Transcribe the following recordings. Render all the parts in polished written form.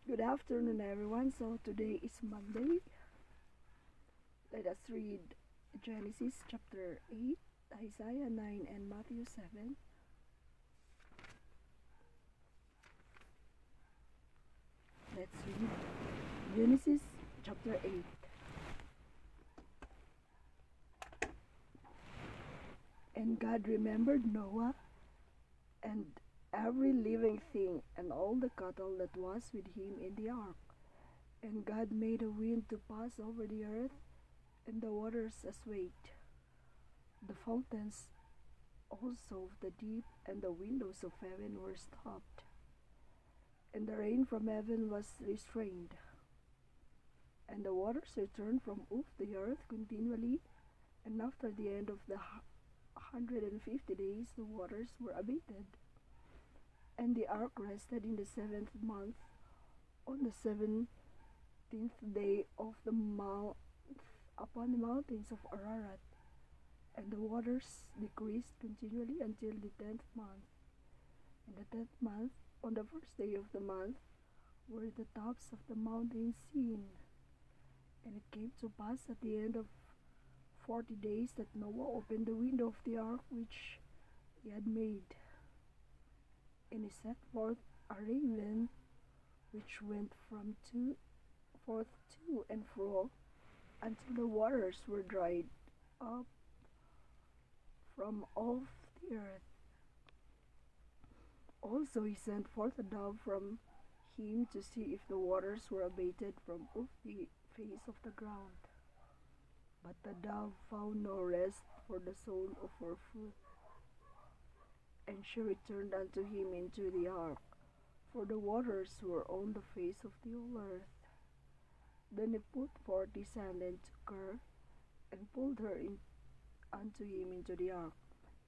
Good afternoon, everyone. So today is Monday. Let us read Genesis chapter 8, Isaiah 9, and Matthew 7. Let's read Genesis chapter 8. And God remembered Noah and every living thing and all the cattle that was with him in the ark. And God made a wind to pass over the earth, and the waters assuaged. The fountains also of the deep and the windows of heaven were stopped, and the rain from heaven was restrained. And the waters returned from off the earth continually, and after the end of the 150 days the waters were abated. And the ark rested in the 7th month, on the 17th day of the month, upon the mountains of Ararat. And the waters decreased continually until the 10th month. In the 10th month, on the first day of the month, were the tops of the mountains seen. And it came to pass at the end of 40 days that Noah opened the window of the ark which he had made. And he set forth a raven which went forth to and fro until the waters were dried up from off the earth. Also he sent forth a dove from him to see if the waters were abated from off the face of the ground. But the dove found no rest for the sole of her foot. And she returned unto him into the ark, for the waters were on the face of the whole earth. Then he put forth his hand and took her, and pulled her in unto him into the ark.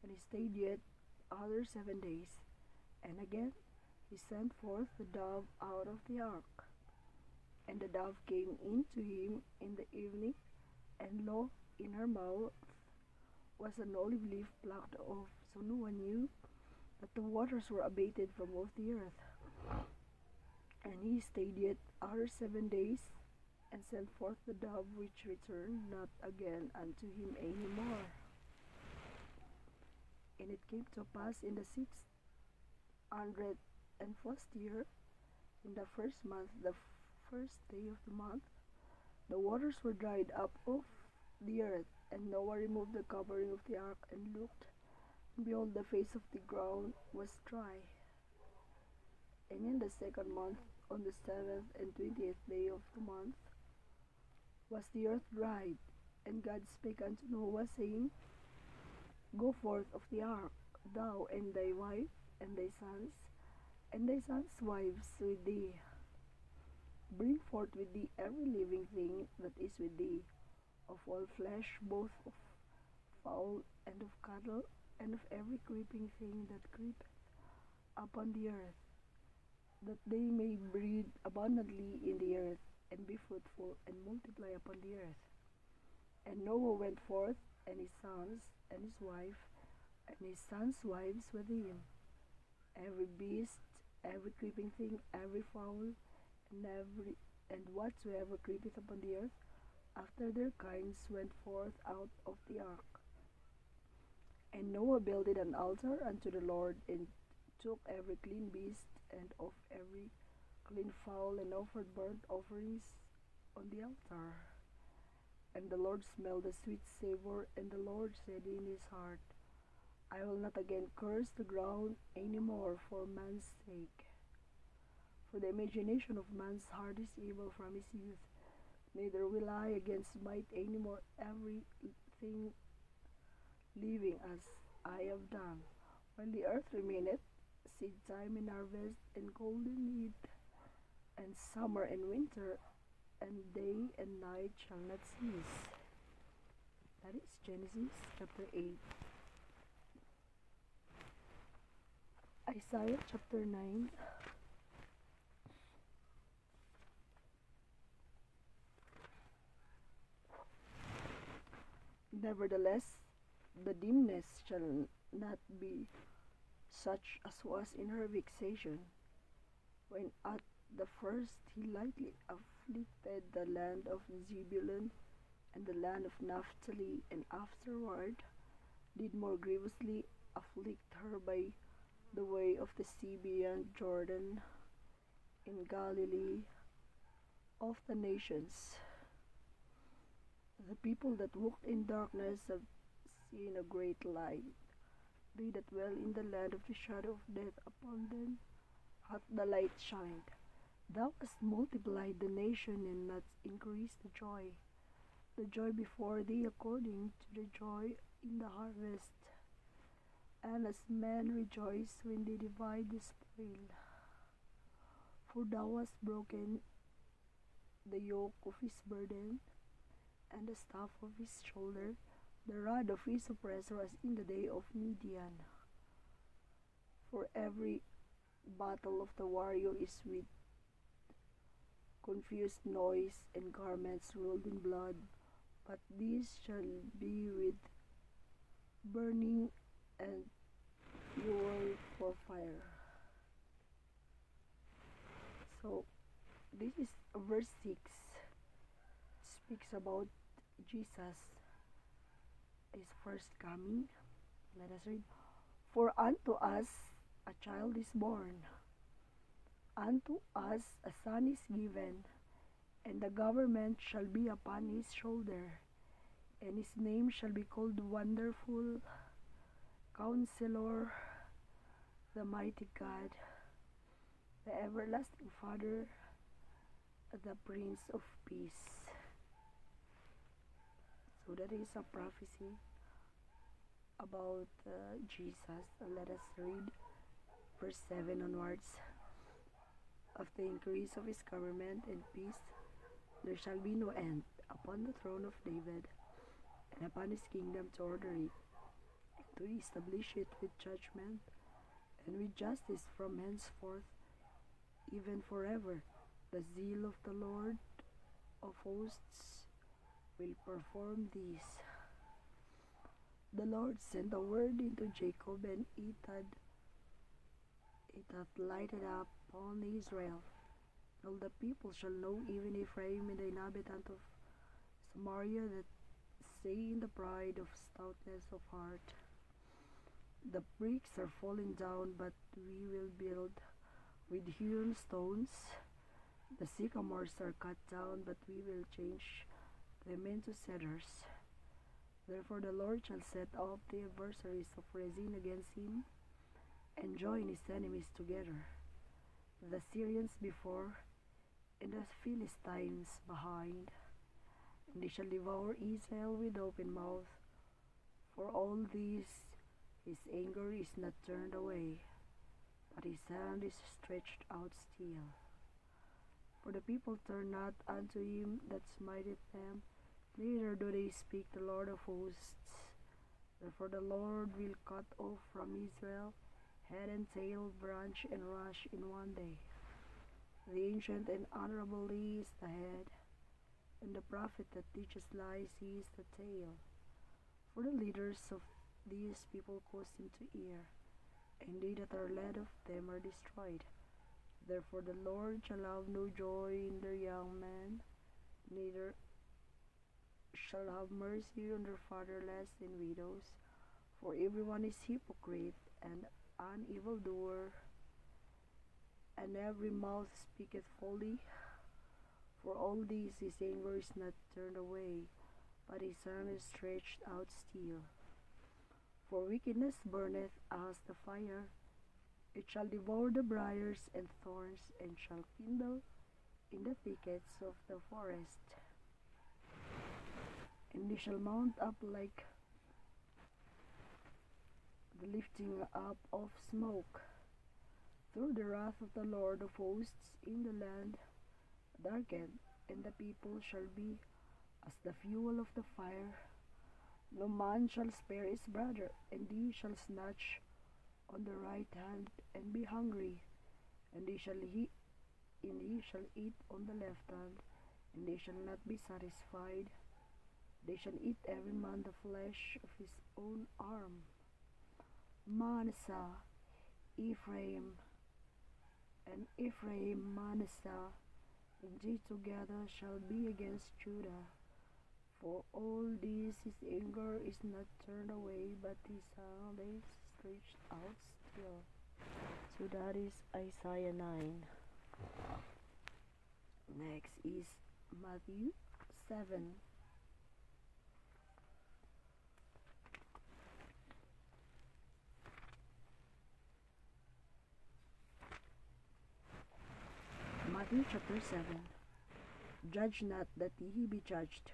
And he stayed yet other 7 days. And again he sent forth the dove out of the ark. And the dove came in to him in the evening, and lo, in her mouth was an olive leaf plucked off. So Noah knew that the waters were abated from off the earth. And he stayed yet other 7 days, and sent forth the dove, which returned not again unto him any more. And it came to pass in the 601st year, in the first month, the first day of the month, the waters were dried up of the earth. And Noah removed the covering of the ark, and looked, and behold, the face of the ground was dry. And in the 2nd month, on the 7th and 20th day of the month, was the earth dried. And God spake unto Noah, saying, Go forth of the ark, thou and thy wife, and thy sons' wives with thee. Bring forth with thee every living thing that is with thee, of all flesh, both of fowl and of cattle, and of every creeping thing that creepeth upon the earth, that they may breed abundantly in the earth, and be fruitful, and multiply upon the earth. And Noah went forth, and his sons, and his wife, and his sons' wives with him. Every beast, every creeping thing, every fowl, and whatsoever creepeth upon the earth, after their kinds, went forth out of the ark. And Noah builded an altar unto the Lord, and took every clean beast, and of every clean fowl, and offered burnt offerings on the altar. And the Lord smelled the sweet savour, and the Lord said in his heart, I will not again curse the ground any more for man's sake. For the imagination of man's heart is evil from his youth, neither will I again smite any more everything living as I have done. While the earth remaineth, seed time and harvest, and golden heat, and summer and winter, and day and night shall not cease. That is Genesis chapter 8. Isaiah chapter 9. Nevertheless, the dimness shall not be such as was in her vexation, when at the first he lightly afflicted the land of Zebulun and the land of Naphtali, and afterward did more grievously afflict her by the way of the sea beyond Jordan, in Galilee of the nations. The people that walked in darkness have seen a great light. They that dwell in the land of the shadow of death, upon them hath the light shined. Thou hast multiplied the nation, and not increased the joy before thee according to the joy in the harvest, and as men rejoice when they divide the spoil. For thou hast broken the yoke of his burden, and the staff of his shoulder, the rod of his oppressor, as in the day of Midian. For every battle of the warrior is with confused noise and garments rolled in blood, but these shall be with burning and fuel for fire. So this is verse 6. Speaks about Jesus, his first coming. Let us read. For unto us a child is born, unto us a son is given, and the government shall be upon his shoulder, and his name shall be called Wonderful, Counselor, the Mighty God, the Everlasting Father, the Prince of Peace. So that is a prophecy about Jesus. Let us read verse 7 onwards. Of the increase of his government and peace, there shall be no end upon the throne of David, and upon his kingdom, to order it, and to establish it with judgment and with justice from henceforth, even forever. The zeal of the Lord of hosts will perform this. The Lord sent a word into Jacob, and it hath lighted up on Israel. All the people shall know, even Ephraim and the inhabitant of Samaria, that say in the pride of stoutness of heart, the bricks are falling down, but we will build with hewn stones. The sycamores are cut down, but we will change them into cedars. Therefore the Lord shall set up the adversaries of Rezin against him, and join his enemies together, the Syrians before, and the Philistines behind. And they shall devour Israel with open mouth. For all this his anger is not turned away, but his hand is stretched out still. For the people turn not unto him that smiteth them, neither do they speak the Lord of hosts. Therefore the Lord will cut off from Israel head and tail, branch and rush in one day. The ancient and honorable is the head, and the prophet that teaches lies is the tail. For the leaders of these people cause him to ear, and they that are led of them are destroyed. Therefore the Lord shall have no joy in their young men, neither shall have mercy on their fatherless and widows. For everyone is hypocrite and an evildoer, and every mouth speaketh folly. For all these his anger is not turned away, but his hand is stretched out still. For wickedness burneth as the fire, it shall devour the briars and thorns, and shall kindle in the thickets of the forest. And they shall mount up like the lifting up of smoke. Through the wrath of the Lord of hosts in the land darkened, and the people shall be as the fuel of the fire. No man shall spare his brother, and he shall snatch on the right hand and be hungry, and he shall eat on the left hand, and they shall not be satisfied. They shall eat every man the flesh of his own arm. Manasseh, Ephraim, And Ephraim, Manasseh, and together shall be against Judah. For all this his anger is not turned away, but his hand is stretched out still. So that is Isaiah 9. Next is Matthew 7. Matthew chapter 7. Judge not that ye be judged,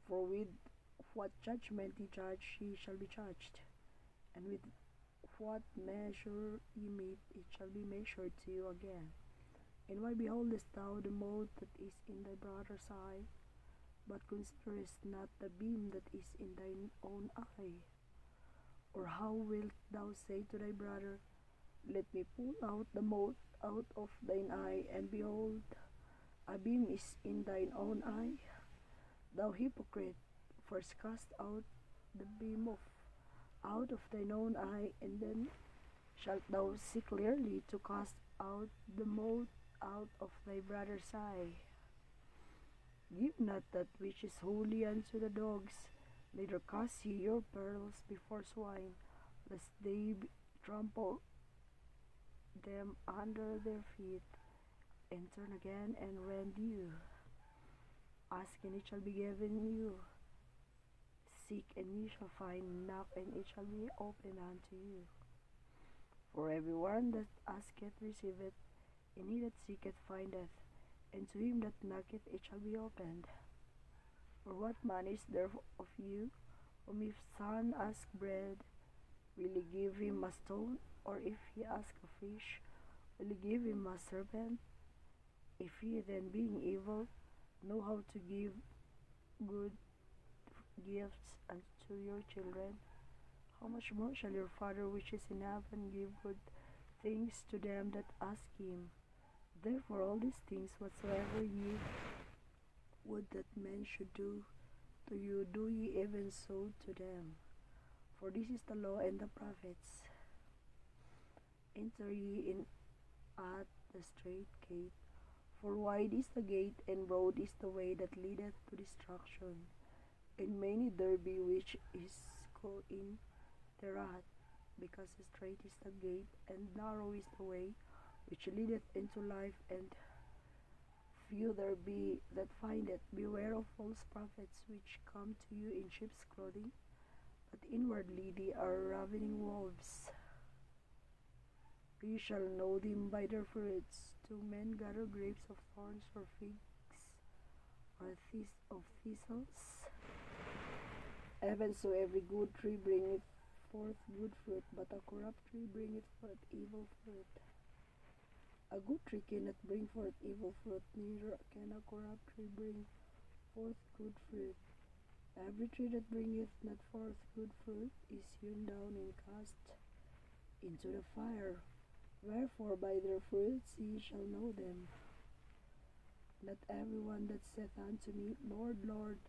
for with what judgment ye judge ye shall be judged, and with what measure ye mete it shall be measured to you again. And why beholdest thou the mote that is in thy brother's eye, but considerest not the beam that is in thine own eye? Or how wilt thou say to thy brother, Let me pull out the mote out of thine eye, and behold, a beam is in thine own eye? Thou hypocrite, first cast out the beam out of thine own eye, and then shalt thou see clearly to cast out the mote out of thy brother's eye. Give not that which is holy unto the dogs, neither cast ye your pearls before swine, lest they trample them under their feet, and turn again and rend you. Ask, and it shall be given you. Seek, and ye shall find. Knock, and it shall be opened unto you. For everyone that asketh receiveth, and he that seeketh findeth, and to him that knocketh it shall be opened. For what man is there of you, whom if son ask bread, will he give him a stone? Or if he ask a fish, will he give him a serpent? If ye then, being evil, know how to give good gifts unto your children, how much more shall your Father which is in heaven give good things to them that ask him? Therefore all these things whatsoever ye would that men should do to you, do ye even so to them. For this is the law and the prophets. Enter ye in at the strait gate, for wide is the gate, and broad is the way that leadeth to destruction, and many there be which is go in thereat, because strait is the gate, and narrow is the way which leadeth into life, and few there be that find it. Beware of false prophets, which come to you in sheep's clothing, but inwardly they are ravening wolves. You shall know them by their fruits. Do men gather grapes of thorns, or figs or of thistles? Even so every good tree bringeth forth good fruit, but a corrupt tree bringeth forth evil fruit. A good tree cannot bring forth evil fruit, neither can a corrupt tree bring forth good fruit. Every tree that bringeth not forth good fruit is hewn down and cast into the fire. Wherefore by their fruits ye shall know them. Not every one that saith unto me, Lord, Lord,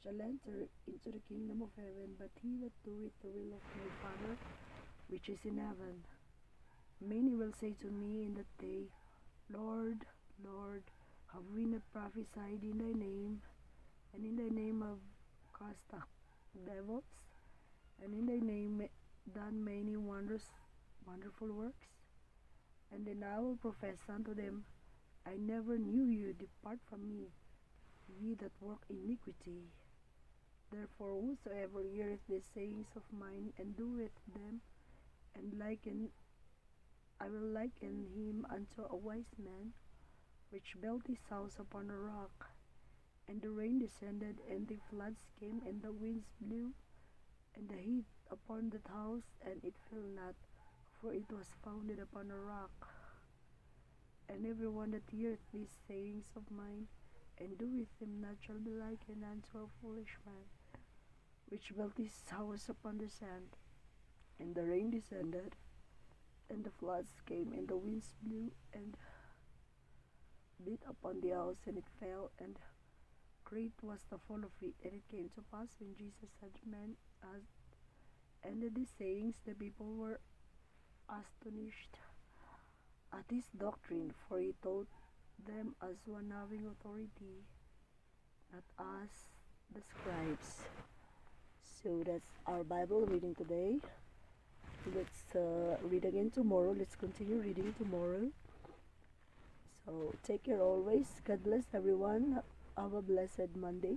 shall enter into the kingdom of heaven, but he that doeth the will of my Father which is in heaven. Many will say to me in that day, Lord, Lord, have we not prophesied in thy name, and in thy name have cast out devils, and in thy name done many wonderful works? And then I will profess unto them, I never knew you, depart from me, ye that work iniquity. Therefore whosoever heareth these sayings of mine, and doeth them, I will liken him unto a wise man, which built his house upon a rock. And the rain descended, and the floods came, and the winds blew, and the heat upon that house, and it fell not, for it was founded upon a rock. And every one that heareth these sayings of mine, and doeth them not, shall be likened unto a foolish man, which built his house upon the sand. And the rain descended, and the floods came, and the winds blew, and beat upon the house, and it fell, and great was the fall of it. And it came to pass, when Jesus had ended these sayings, the people were astonished, at his doctrine, for he taught them as one having authority, not as the scribes. So that's our Bible reading today. Let's read again tomorrow. Let's continue reading tomorrow. So take care always. God bless everyone. Have a blessed Monday.